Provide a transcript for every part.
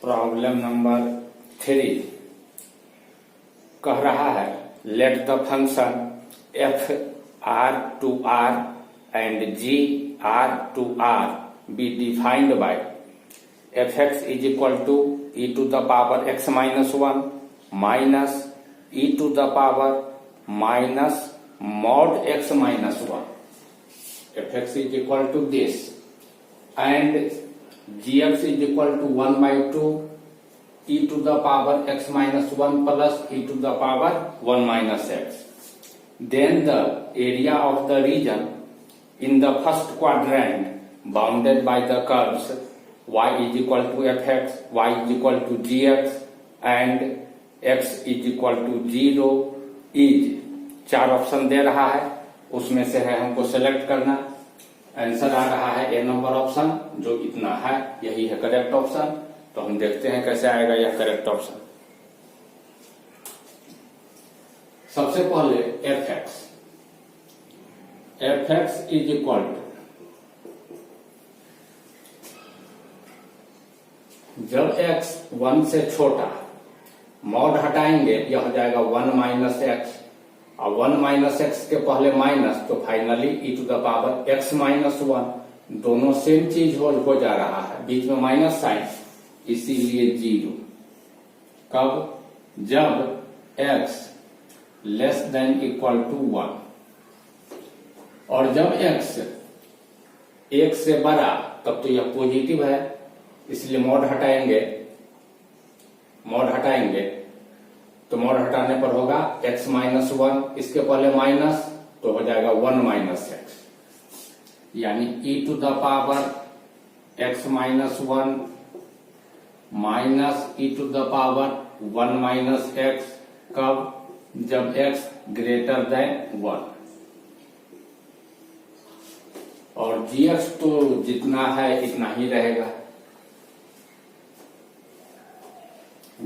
Problem number 3 कह रहा है let the function f R to R and g R to R be defined by f x is equal to e to the power x minus 1 minus e to the power minus mod x minus 1. F x is equal to this and gx is equal to 1 by 2 e to the power x minus 1 plus e to the power 1 minus x. Then the area of the region in the first quadrant bounded by the curves y is equal to fx, y is equal to gx and x is equal to 0 is 4 option दे रहा है, उसमें से है हमको select करना. Answer आ रहा है ए number option, जो इतना है यही है करेक्ट ऑप्शन. तो हम देखते हैं कैसे आएगा यह करेक्ट ऑप्शन. सबसे पहले f x is equal to, जब एक्स 1 से छोटा मॉड हटाएंगे यह हो जाएगा 1 माइनस एक्स, और 1 माइनस एक्स के पहले माइनस, तो finally e to the power x minus 1. दोनों सेम चीज हो जा रहा है, बीच में माइनस साइन, इसीलिए 0. कब? जब x less than equal to 1, और जब x 1 से बड़ा तब तो यह पॉजिटिव है, इसलिए मॉड हटाएंगे तो मॉड हटाने पर होगा x माइनस 1, इसके पहले माइनस तो हो जाएगा 1 माइनस एक्स, यानी e to the power x minus 1 minus e to the power 1 minus x. कब? जब x ग्रेटर देन 1. और gx तो जितना है इतना ही रहेगा,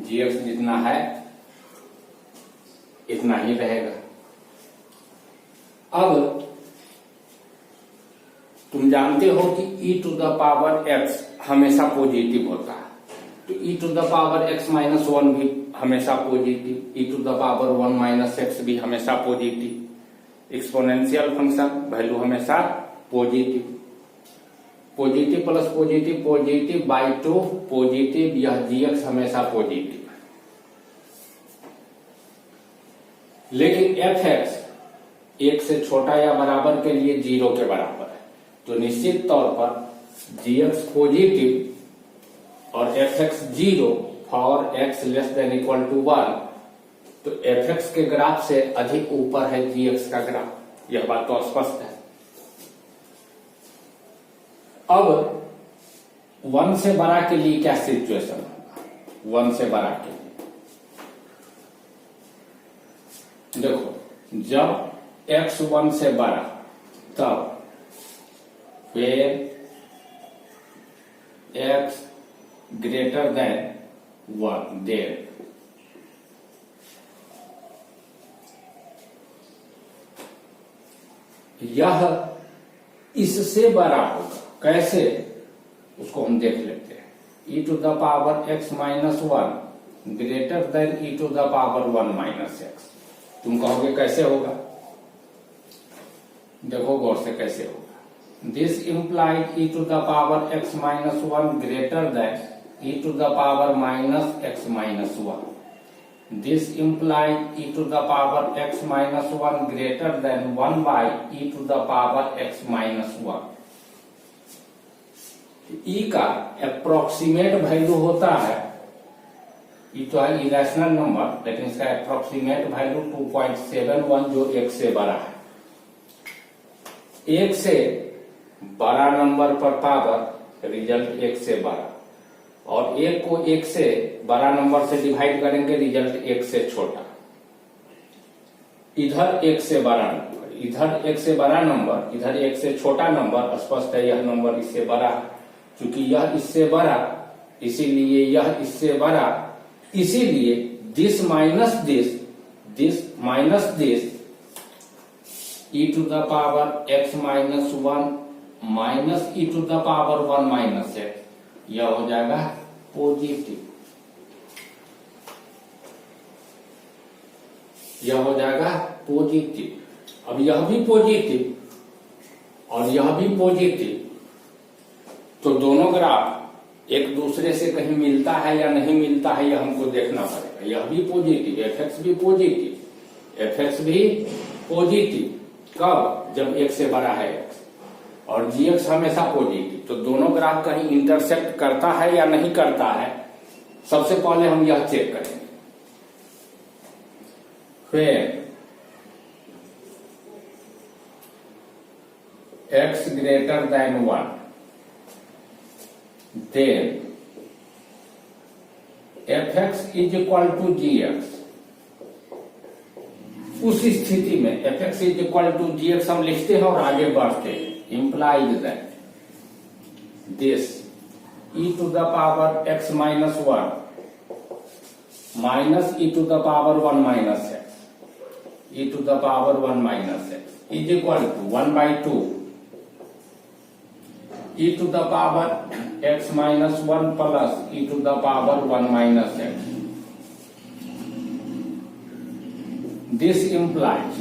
gx जितना है इतना ही रहेगा. अब तुम जानते हो कि e to the power x हमेशा पॉजिटिव होता है, तो e to the power x minus 1 भी हमेशा positive, e to the power 1 minus x भी हमेशा पॉजिटिव. एक्सपोनेंशियल फंक्शन वैल्यू हमेशा positive. Positive plus positive, positive by 2 positive, यह gx हमेशा पॉजिटिव. लेकिन एफ एक्स 1 से छोटा या बराबर के लिए 0 के बराबर है, तो निश्चित तौर पर gx पॉजिटिव और f x 0 for x less than equal to 1, तो एफ एक्स के ग्राफ से अधिक ऊपर है gx का ग्राफ. यह बात तो स्पष्ट है. अब 1 से बड़ा के लिए क्या सिचुएशन होगा? 1 से बड़ा के लिए देखो, जब x 1 से बड़ा तब when x greater than 1 then यह इससे बड़ा होगा. कैसे? उसको हम देख लेते हैं. e to the power x minus 1 greater than e to the power 1 minus x. तुम कहोगे कैसे होगा? देखो गौर से कैसे होगा. This implied e to the power x minus 1 greater than e to the power minus x minus 1. This implied e to the power x minus 1 greater than 1 by e to the power x minus 1. e का approximate value होता है, ये तो है irrational number, लेकिन इसका approximate value 2.71 जो 1 से बड़ा है. 1 से बड़ा नंबर पर पावर रिजल्ट 1 से बड़ा, और 1 को 1 से बड़ा नंबर से डिवाइड करेंगे रिजल्ट 1 से छोटा. इधर 1 से बड़ा नंबर, इधर 1 से बड़ा नंबर, इधर 1 से छोटा नंबर. स्पष्ट है यह नंबर इससे बड़ा है, क्योंकि यह इससे बड़ा, इसीलिए यह इससे बड़ा, इसीलिए this minus this e to the power x minus 1 minus e to the power 1 minus x, यह हो जाएगा पॉजिटिव, यह हो जाएगा पॉजिटिव। अब यह भी पॉजिटिव और यह भी पॉजिटिव, तो दोनों ग्राफ एक दूसरे से कहीं मिलता है या नहीं मिलता है, यह हमको देखना पड़ेगा। यह भी पॉजिटिव, एफ भी पॉजिटिव, एफ भी पॉजिटिव। कब? जब एक से बड़ा है एक्स, और जी एक्स हमेशा पॉजिटिव। तो दोनों ग्राफ कहीं इंटरसेक्ट करता है या नहीं करता है, सबसे पहले हम यह चेक करेंगे। फिर x greater than 1, then fx is equal to gx। उस स्थिति में fx is equal to gx हम लिखते हैं और आगे बढ़ते हैं। implies that this e to the power x minus 1 minus e to the power 1 minus x, e to the power 1 minus x is equal to 1 by 2 e to the power x minus 1 plus e to the power 1 minus x. This implies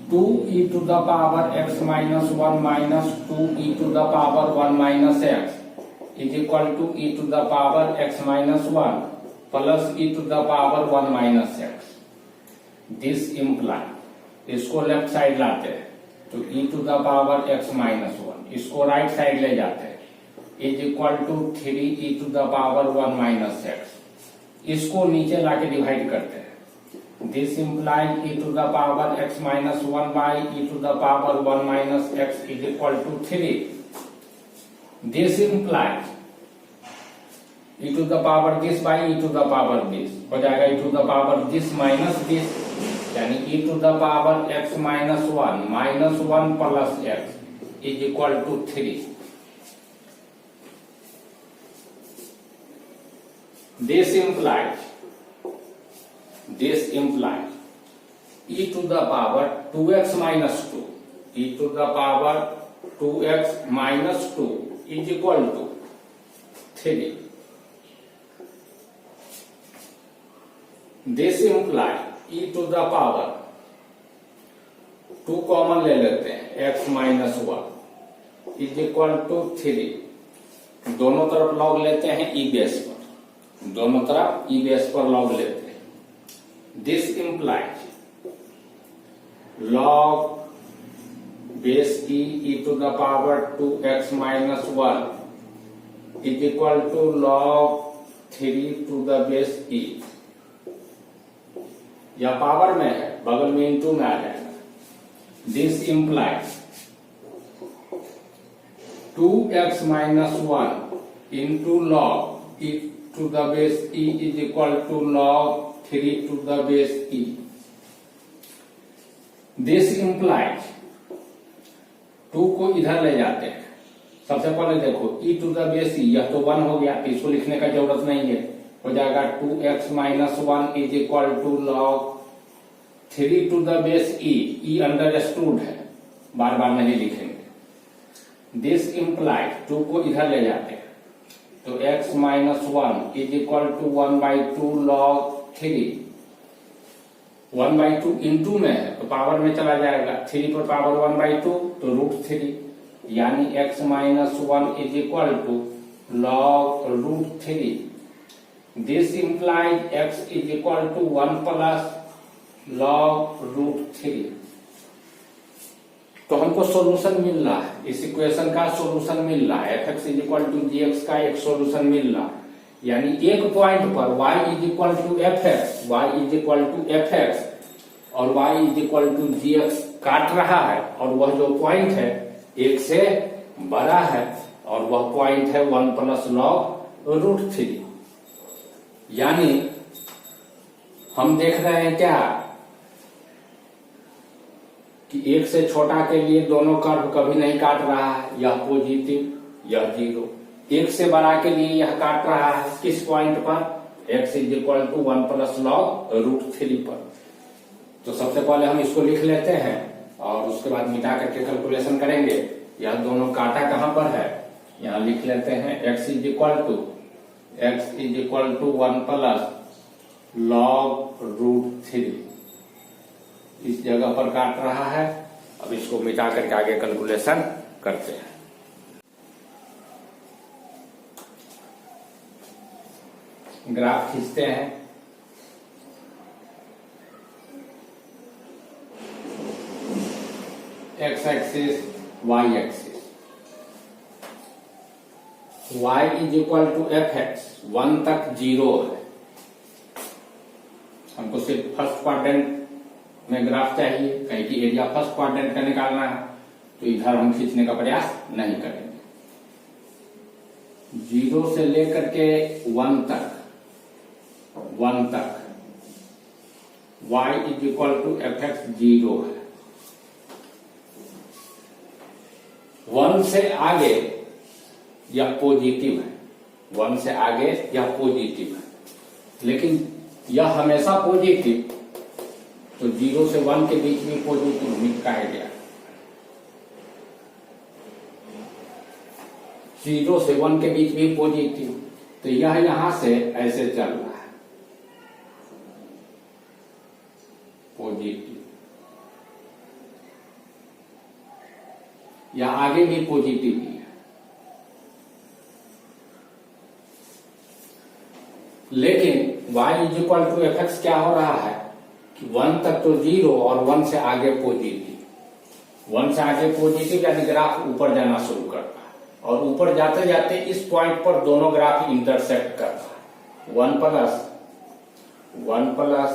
2e to the power x minus 1 minus 2e to the power 1 minus x is equal to e to the power x minus 1 plus e to the power 1 minus x. This implies, इसको left side लाते हैं तो e to the power x minus 1, इसको right side ले जाते हैं, is equal to 3e to the power 1 minus x, इसको नीचे लाके डिवाइड करते हैं। This implies e to the power x minus 1 by e to the power 1 minus x is equal to 3। This implies e to the power this by e to the power this, हो जाएगा e to the power this minus this, यानी e to the power x minus 1 minus 1 plus x is equal to 3। This implies e to the power 2x minus 2, e to the power 2x minus 2 is equal to 3। This implies e to the power 2 common ले लेते हैं x minus 1 is equal to 3। दोनों तरफ log लेते हैं e base पर, दोनों तरफ e बेस पर लॉग लेते हैं। This implies log base e to the power 2x minus 1 is equal to log 3 to the base e। या पावर में है, बगल में इंटू में आ जाएगा। This implies 2x minus 1 into log e to the base e is equal to log 3 to the base e। This implies 2 को इधर ले जाते हैं। सबसे पहले देखो e to the base e, यह तो 1 हो गया, इसको लिखने का जरूरत नहीं है, हो जाएगा 2x minus 1 is equal to log 3 to the base e, e understood है, बार बार नहीं लिखेंगे। दिस इम्प्लाइज 2 को इधर ले जाते हैं तो x minus 1 is equal to 1 by 2 log 3, 1 by 2 into में है तो पावर में चला जाएगा, 3 पर पावर 1 by 2 तो रूट 3, यानी x minus 1 is equal to log root 3। This implies x is equal to 1 plus log root 3। तो हमको सॉल्यूशन मिल रहा है, इस इक्वेशन का सॉल्यूशन मिल रहा है, fx is equal to gx का एक सॉल्यूशन मिल रहा है। यानी एक पॉइंट पर y is equal to fx, y is equal to fx और y is equal to gx काट रहा है, और वह जो पॉइंट है एक से बड़ा है, और वह पॉइंट है 1 प्लस लॉग रूट 3। यानी हम देख रहे हैं क्या कि एक से छोटा के लिए दोनों कर्व कभी नहीं काट रहा है, यह पॉजिटिव यह 0। एक से बड़ा के लिए यह काट रहा है, किस पॉइंट पर? x is equal to 1 plus log root 3 पर। तो सबसे पहले हम इसको लिख लेते हैं और उसके बाद मिटा करके कैलकुलेशन करेंगे। यह दोनों काटा कहां पर है, यहाँ लिख लेते हैं x is equal to x is equal to 1 plus log root 3। इस जगह पर काट रहा है। अब इसको मिटा करके आगे कैलकुलेशन करते हैं। ग्राफ खींचते हैं। X axis, y axis. y is equal to f x, 1 तक 0 है। हमको सिर्फ फर्स्ट क्वाड्रेंट में ग्राफ चाहिए, कहीं की एरिया फर्स्ट क्वाड्रेंट का निकालना है, तो इधर हम खींचने का प्रयास नहीं करेंगे। 0 से लेकर के 1 तक y is equal to f x 0 है। 1 से आगे यह पॉजिटिव है, 1 से आगे यह पॉजिटिव है, लेकिन यह हमेशा पॉजिटिव, तो 0 से 1 के बीच में पॉजिटिव निकाला गया। 0 से 1 के बीच में पॉजिटिव, तो यह यहां से ऐसे चल रहा है पॉजिटिव, यह आगे भी पॉजिटिव ही है। लेकिन y is equal to f x क्या हो रहा है कि 1 तक तो 0 और 1 से आगे पॉजिटिव। 1 से आगे पॉजिटिव यानी ग्राफ ऊपर जाना शुरू करता है, और ऊपर जाते जाते इस पॉइंट पर दोनों ग्राफ इंटरसेक्ट करता है। 1 प्लस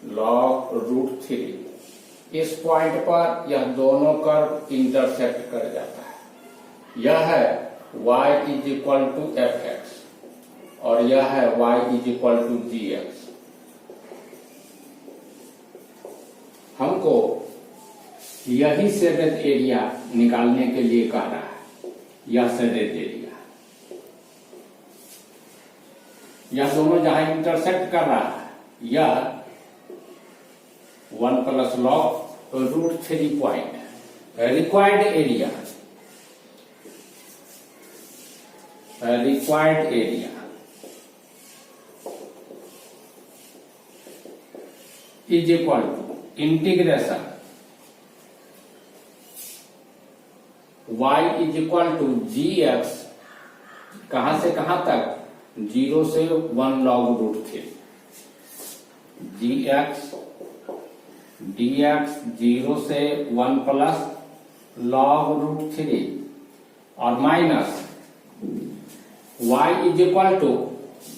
लॉग रूट 3 इस पॉइंट पर यह दोनों कर्व इंटरसेक्ट कर जाता है। यह है y is equal to f x और यह है y is equal to g x. हमको यही शेडेड एरिया निकालने के लिए कह रहा है, यह शेडेड एरिया, यह दोनों जहां इंटरसेक्ट कर रहा है, यह 1 प्लस लॉग रूट 3 पॉइंट है। Required area is equal to integration y is equal to g x, कहां से कहां तक, 0 से 1 log root 3, g x d x 0 से 1 प्लस लॉग रूट 3 और minus y is equal to,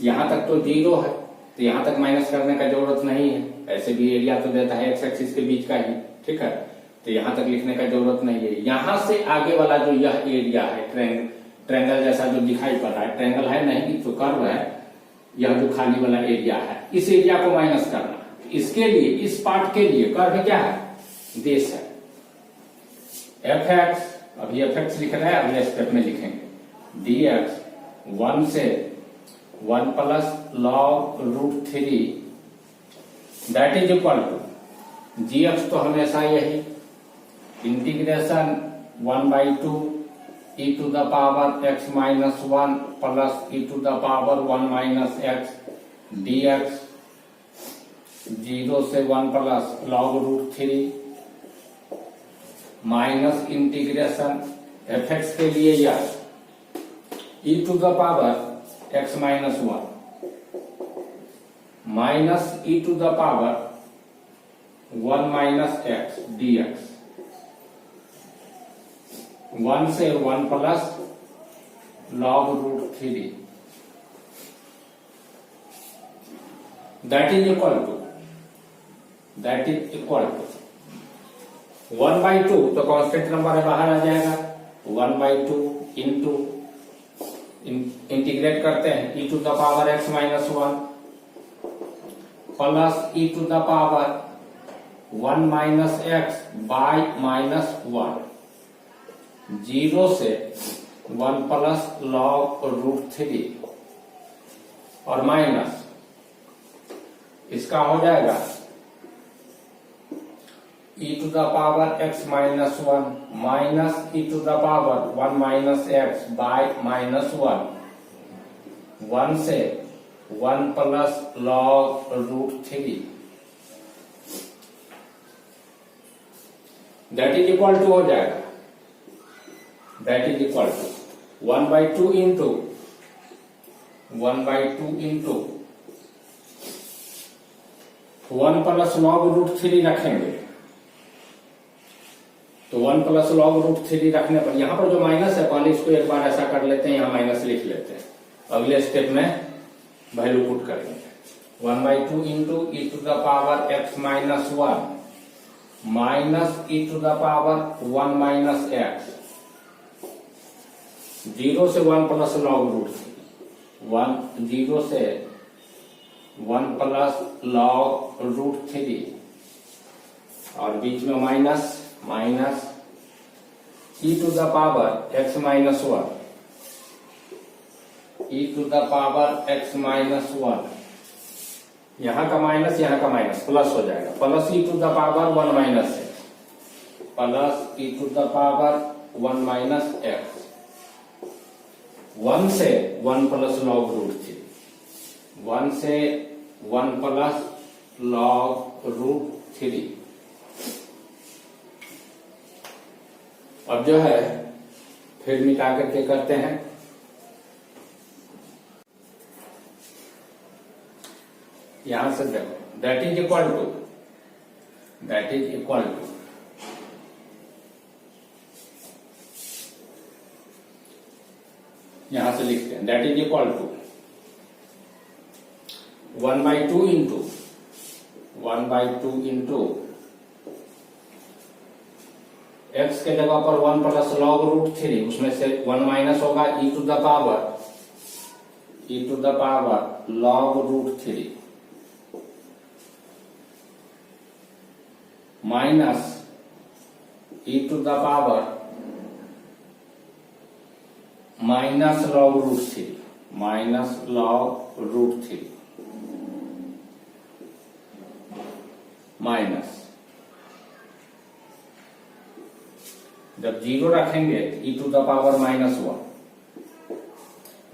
यहां तक तो 0 है तो यहां तक माइनस करने का जरूरत नहीं है, ऐसे भी एरिया तो देता है एक्स एक्सिस के बीच का ही, ठीक है, तो यहां तक लिखने का जरूरत नहीं है। यहां से आगे वाला जो यह एरिया है, ट्रेंगल जैसा जो दिखाई पड़ रहा है, ट्रेंगल है नहीं तो कर्व है, यह जो खाली वाला एरिया है, इस एरिया को माइनस करना। इसके लिए, इस पार्ट के लिए कर्व क्या है, देश है एफ एक्स। अभी एफ एक्स लिख रहे हैं, अगले स्टेप में लिखेंगे डी एक्स 1 से 1 plus log root 3 that is equal to g x, तो हमेशा यही integration 1/2 e to the power x minus 1 plus e to the power 1 minus x d x 0 से 1 plus log root 3 minus integration f x के लिए यह e to the power x minus 1 minus e to the power 1 minus x d x 1 से 1 plus log root 3 that is equal to 1/2, तो constant number है, बाहर आ जाएगा 1/2 into integrate करते हैं e to the power x minus 1 plus e to the power 1 minus x by minus 1 0 से 1 plus log root 3 और minus इसका हो जाएगा e to the power x minus 1 minus e to the power 1 minus x by minus 1 1 से 1 plus log root 3 that is equal to हो जाएगा, that is equal to 1/2 into 1 plus log root 3 रखेंगे तो 1 plus log root 3 रखने पर यहां पर जो माइनस है, पहले इसको एक बार ऐसा कर लेते हैं, यहां माइनस लिख लेते हैं, अगले स्टेप में वैल्यू पुट करेंगे। 1/2 into e to the power x minus 1 minus e to the power 1 minus x, 0 से 1 प्लस लॉग रूट 3, 0 से 1 प्लस लॉग रूट 3 और बीच में minus e to the power x minus 1, e to the power x minus 1, यहां का minus plus हो जाएगा, plus e to the power 1 minus x, plus e to the power 1 minus x, 1 से 1 plus log root 3, 1 से 1 plus log root 3। अब जो है फिर मिटा करके करते हैं, यहां से देखो दैट इज इक्वल टू यहां से लिखते हैं that is equal to 1/2 into x के जगह पर 1 प्लस लॉग रूट 3, उसमें से 1 माइनस होगा e to the power log root 3 minus e to the power minus log root 3 minus, जब 0 रखेंगे e to the power -1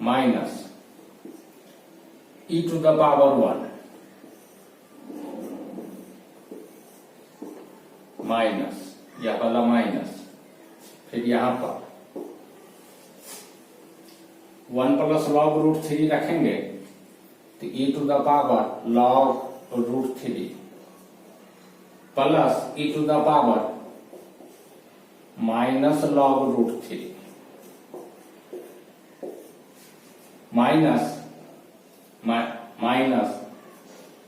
minus e to the power 1 minus, यह वाला माइनस, फिर यहां पर 1 प्लस लॉग रूट 3 रखेंगे तो e to the power log root 3 plus e to the power minus log root 3 minus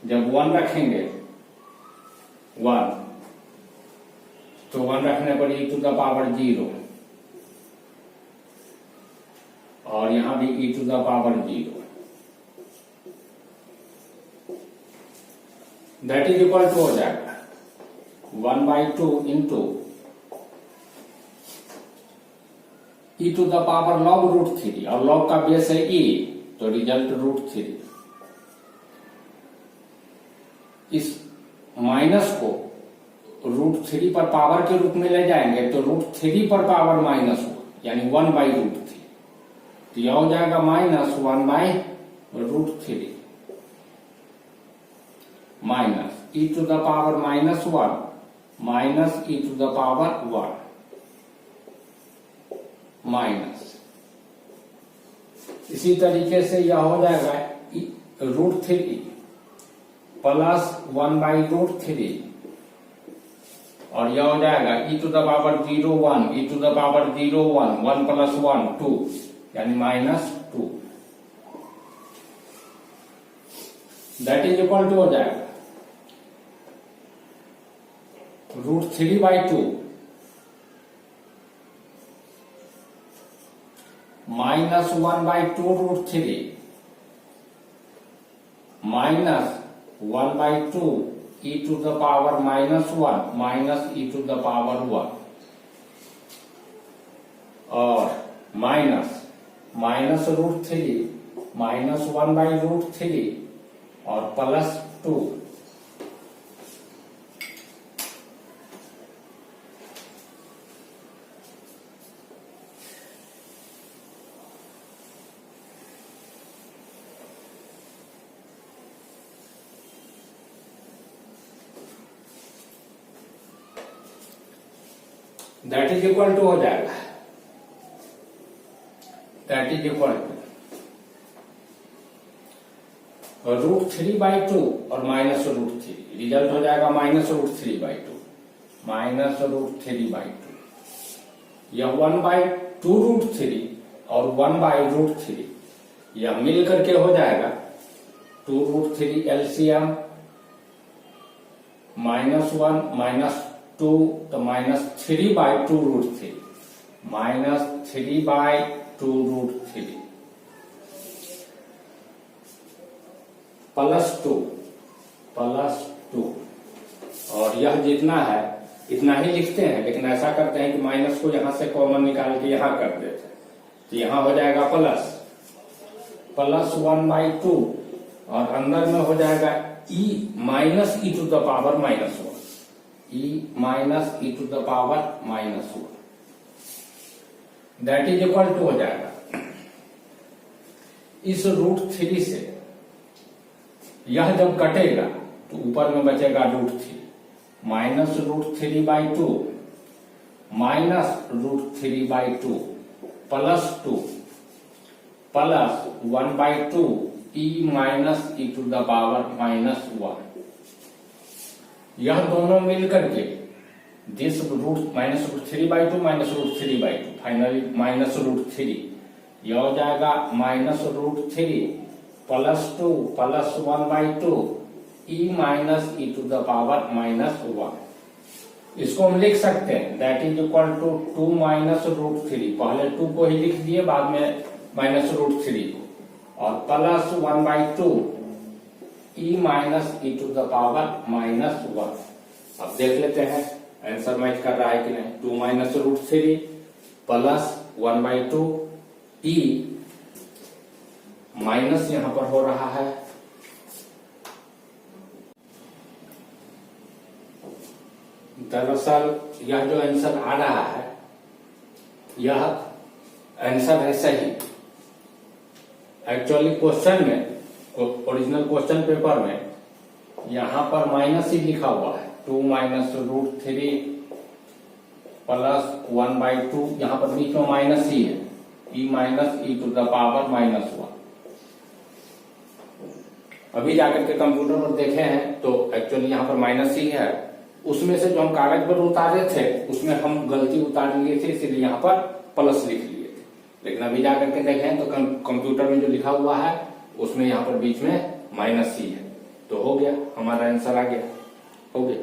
जब 1 रखेंगे 1 तो 1 रखने पर ई टू द पावर 0 और यहां भी e to the power 0, that is equal to हो जाएगा 1/2 into e to the power log root 3 और लॉग का बेस है e, तो रिजल्ट रूट 3। इस माइनस को रूट 3 पर पावर के रूप में ले जाएंगे तो रूट 3 पर पावर माइनस हो, यानी 1/√3, तो यह हो जाएगा -1/√3 minus e to the power -1 minus e to the power 1 minus, इसी तरीके से यह हो जाएगा √3 प्लस 1/√3 और यह हो जाएगा e to the power 0 1 e to the power 0 1 1 plus 1 2 यानी -2, दैट इज इक्वल टू हो जाएगा √3/2 minus 1/2√3 minus 1/2 e to the power -1 minus e to the power 1 और माइनस √3 माइनस 1/√3 और plus 2, that is equal to हो जाएगा, that is equal to √3/2 और -√3, result हो जाएगा -√3/2, -√3/2। यह 1/2√3 और 1/√3 यह मिल करके हो जाएगा 2√3 एलसीएम, -1 -2 तो -3/2√3, -3/2√3 +2 और यह जितना है इतना ही लिखते हैं, लेकिन ऐसा करते हैं कि माइनस को यहां से कॉमन निकाल के यहां कर देते हैं, तो यहां हो जाएगा +1/2 और अंदर में हो जाएगा e -e to the power -1, e -e to the power -1, that is equal to हो जाएगा इस √3 से यह जब कटेगा तो ऊपर में बचेगा √3, -√3/2 -√3/2 +2 +1/2 e -e to the power -1। यह दोनों मिल करके दिस -√3/2 -√3/2 फाइनली -√3, यह हो जाएगा -√3 +2 +1/2 e -e to the power -1। इसको हम लिख सकते हैं दैट इज इक्वल टू 2 -√3, पहले 2 को ही लिख दिए, बाद में -√3 को, और +1/2 e -e to the power -1। अब देख लेते हैं आंसर मैच कर रहा है कि नहीं। 2 -√3 +1/2 e माइनस यहां पर हो रहा है, दरअसल यह जो आंसर आ रहा है यह आंसर है सही। एक्चुअली क्वेश्चन में, ओरिजिनल क्वेश्चन पेपर में यहां पर माइनस ही लिखा हुआ है, 2 -√3 +1/2, यहां पर बीच में माइनस ही है, e -e to the power -1। अभी जाकर के कंप्यूटर पर देखे हैं तो एक्चुअली यहाँ पर माइनस ही है, उसमें से जो हम कागज पर उतारे थे उसमें हम गलती उतार लिए थे, इसलिए यहाँ पर प्लस लिख लिए थे, लेकिन अभी जाकर के देखें तो कंप्यूटर में जो लिखा हुआ है उसमें यहाँ पर बीच में माइनस ही है, तो हो गया, हमारा आंसर आ गया, हो गया।